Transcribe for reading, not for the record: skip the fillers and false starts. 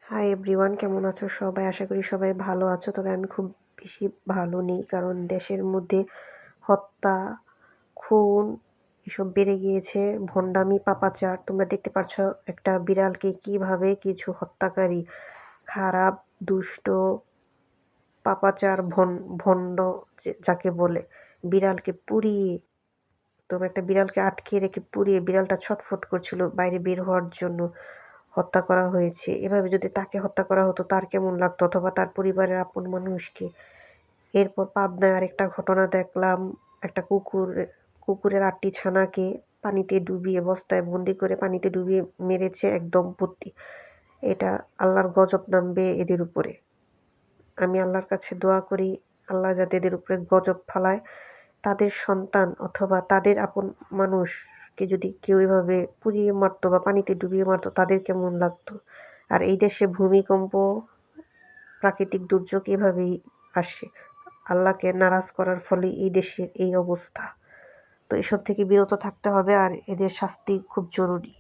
Hi everyone, কেমন আছো সবাই? আশা করি সবাই ভালো আছো। তবে আমি খুব বেশি ভালো নেই, কারণ দেশের মধ্যে হত্যা, খুন এসব বেড়ে গিয়েছে। ভণ্ডামি, পাপাচার। তোমরা দেখতে পাচ্ছ একটা বিড়ালকে কিভাবে কিছু হত্যাকারী, খারাপ, দুষ্ট, পাপাচার, ভণ্ড যাকে বলে, বিড়ালকে পুড়িয়ে, তোমার একটা বিড়ালকে আটকে রেখে পুড়িয়ে, বিড়ালটা ছটফট করছিল বাইরে বের হওয়ার জন্য, হত্যা করা হয়েছে। এভাবে যদি তাকে হত্যা করা হতো তার কেমন লাগতো, অথবা তার পরিবারের আপন মানুষকে। এরপর পাবনায় আরেকটা ঘটনা দেখলাম, একটা কুকুরের 8টি ছানাকে পানিতে ডুবিয়ে, বস্তায় বন্দি করে পানিতে ডুবিয়ে মেরেছে এক দম্পতি। এটা আল্লাহর গজব নামবে এদের উপরে। আমি আল্লাহর কাছে দোয়া করি, আল্লাহ যাতে এদের উপরে গজব ফালায়। তাদের সন্তান অথবা তাদের আপন মানুষকে যদি কেউ এভাবে পুড়িয়ে মারতো বা পানিতে ডুবিয়ে মারতো, তাদের কেমন লাগতো। আর এই দেশে ভূমিকম্প, প্রাকৃতিক দুর্যোগ এভাবেই আসে। আল্লাহকে নারাজ করার ফলে এই দেশের এই অবস্থা। তো এসব থেকে বিরত থাকতে হবে, আর এদের শাস্তি খুব জরুরি।